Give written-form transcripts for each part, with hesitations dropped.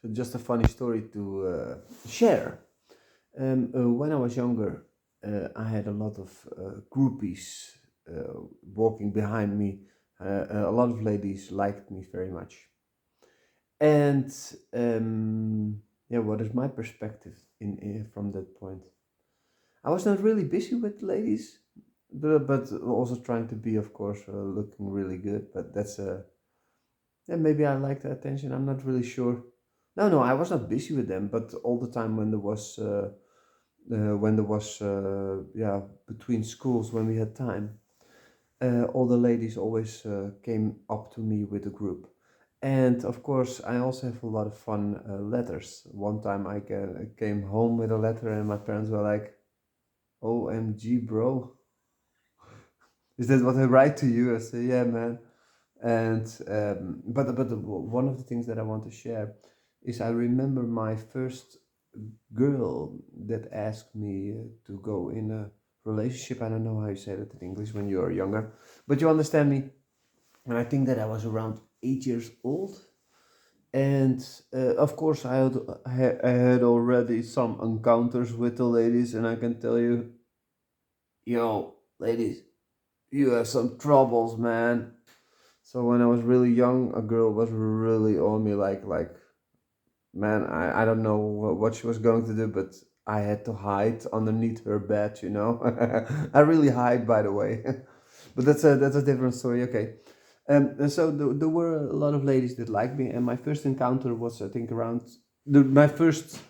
So just a funny story to share. When I was younger, I had a lot of groupies walking behind me. A lot of ladies liked me very much. And yeah, what is my perspective in from that point? I was not really busy with ladies, but also trying to be, of course, looking really good. But that's yeah, maybe I like the attention. I'm not really sure. No, no, I was not busy with them, but all the time when there was yeah, between schools when we had time, all the ladies always came up to me with a group. And of course, I also have a lot of fun letters. One time came home with a letter, and my parents were like, "OMG, bro, is that what I write to you?" I say, "Yeah, man." And but one of the things that I want to share is I remember my first girl that asked me to go in a relationship. I don't know how you say that in English when you're younger, but you understand me. And I think that I was around 8 years old. And of course, I had already some encounters with the ladies, and I can tell you, yo, ladies, you have some troubles, man. So when I was really young, a girl was really on me, like man, I don't know what she was going to do, but I had to hide underneath her bed, you know. I really hide, by the way, but that's a different story. Okay, and so there were a lot of ladies that liked me, and my first encounter was, I think, around my first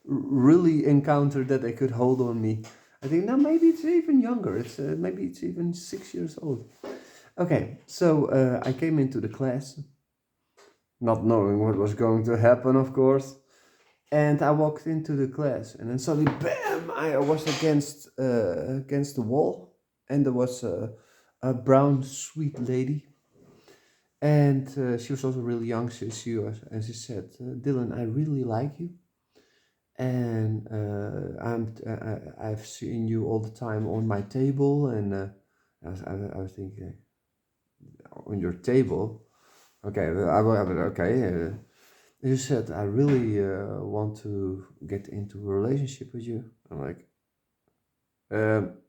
really encounter that they could hold on me. I think now maybe it's even younger. It's maybe it's even 6 years old. Okay, so I came into the class, not knowing what was going to happen, of course. And I walked into the class, and then suddenly, bam! I was against the wall, and there was a brown, sweet lady, and she was also really young. And she said, "Dylan, I really like you, and I've seen you all the time on my table." And I was thinking, on your table, okay, okay. You said, "I really want to get into a relationship with you." I'm like, um,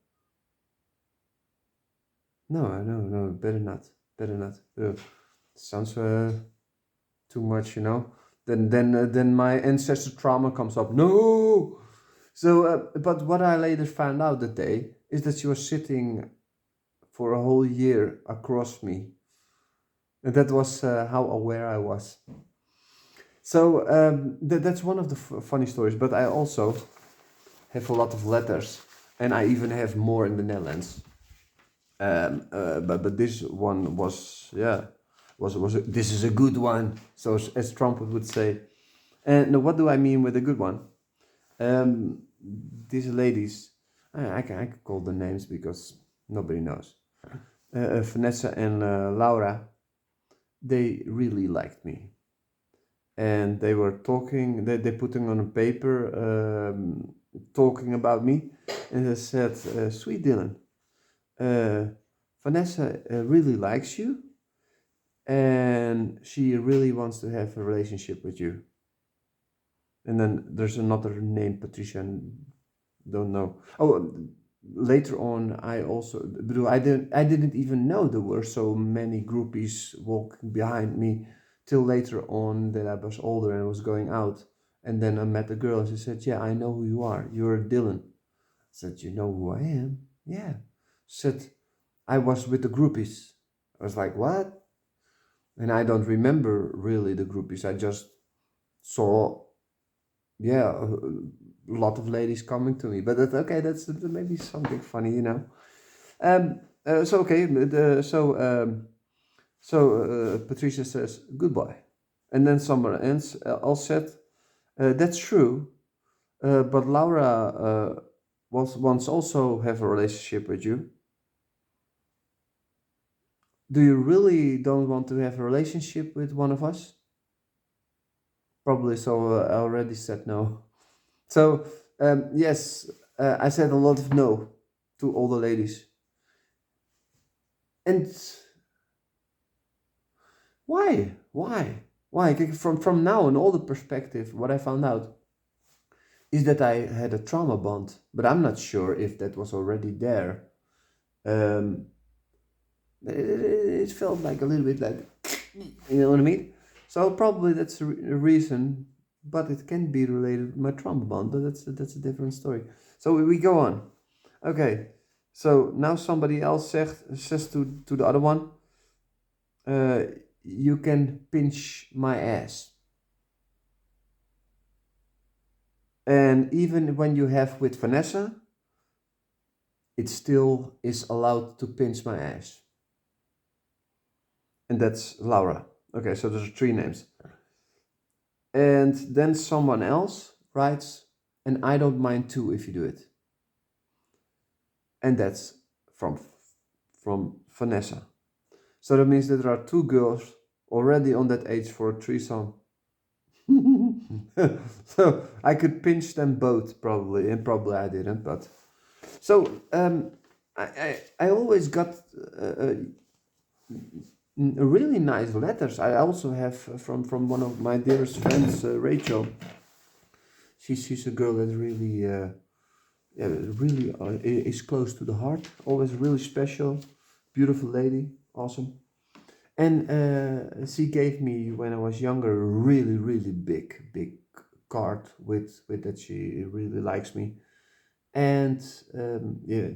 no, no, no, better not. Sounds too much, you know. Then my ancestor trauma comes up. No. So, but what I later found out that day is that she was sitting for a whole year across me, and that was how aware I was. So that's one of the funny stories. But I also have a lot of letters, and I even have more in the Netherlands. But this one was, yeah, this is a good one. So as Trump would say. And what do I mean with a good one? Um, these ladies, I can call the names because nobody knows. Vanessa and Laura, they really liked me, and they were talking. They putting on a paper, talking about me, and they said, "Sweet Dylan, uh, Vanessa really likes you, and she really wants to have a relationship with you." And then there's another name, Patricia, don't know. Oh, later on, I didn't even know there were so many groupies walking behind me till later on that I was older and was going out. And then I met a girl and she said, "Yeah, I know who you are. You're Dylan." I said, "You know who I am?" "Yeah." She said, "I was with the groupies." I was like, "What?" And I don't remember really the groupies. I just saw, yeah, a lot of ladies coming to me. But that's okay. That's maybe something funny, you know. So okay. Patricia says goodbye, and then someone else said, "That's true, but Laura was once also have a relationship with you. Do you really don't want to have a relationship with one of us?" Probably so. I already said no. So yes, I said a lot of no to all the ladies. And why? Why? Why? From now on, all the perspective, what I found out is that I had a trauma bond, but I'm not sure if that was already there. Um, it felt like a little bit like, you know what I mean? So probably that's a reason, but it can be related with my trauma bond, but that's a different story. So we go on. Okay, so now somebody else says to the other one, uh, you can pinch my ass. And even when you have with Vanessa, it still is allowed to pinch my ass. And that's Laura. Okay, so there's three names. And then someone else writes, and I don't mind too if you do it. And that's from Vanessa. So that means that there are two girls already on that age for a threesome. So I could pinch them both probably, and probably I didn't, but so I always got really nice letters. I also have from one of my dearest friends, Rachel. She's a girl that really yeah, really is close to the heart. Always really special, beautiful lady, awesome. And she gave me when I was younger a really big card with that she really likes me. And yeah,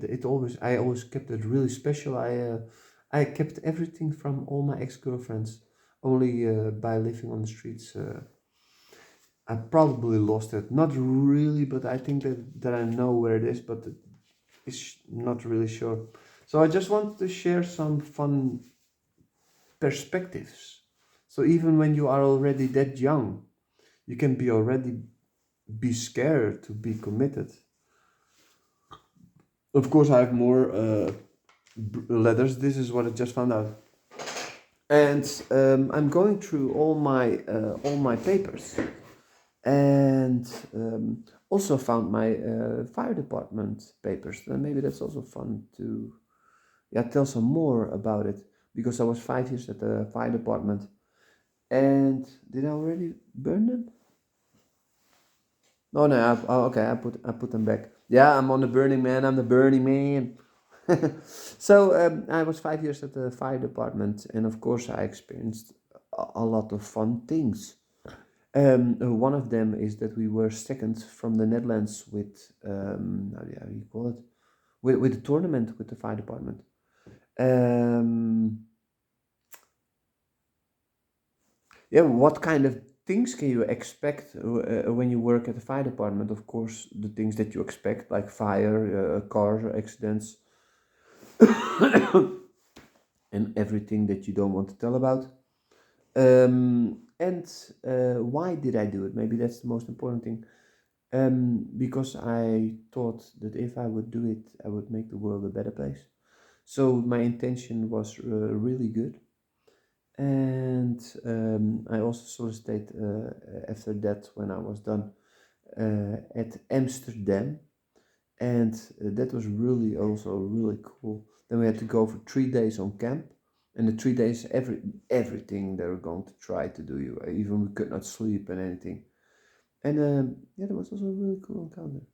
I always kept it really special. I kept everything from all my ex-girlfriends. Only by living on the streets, I probably lost it. Not really, but I think that I know where it is, but it's not really sure. So I just wanted to share some fun perspectives. So even when you are already that young, you can be already be scared to be committed. Of course, I have more letters. This is what I just found out, and I'm going through all my papers, and also found my fire department papers. Then maybe that's also fun to tell some more about it because I was 5 years at the fire department. And did I already burn them? Oh no, okay, I put them back. Yeah, I'm on the Burning Man. I'm the Burning Man. So I was 5 years at the fire department, and of course I experienced a lot of fun things. One of them is that we were second from the Netherlands with how do you call it? With the tournament with the fire department. Um, yeah, what kind of things can you expect when you work at the fire department? Of course, the things that you expect, like fire, car accidents, and everything that you don't want to tell about. And why did I do it? Maybe that's the most important thing. Because I thought that if I would do it, I would make the world a better place. So my intention was really good. And I also solicited after that when I was done at Amsterdam, and that was really also really cool. Then we had to go for 3 days on camp, and the 3 days everything they were going to try to do you. Even we could not sleep and anything. And yeah, that was also a really cool encounter.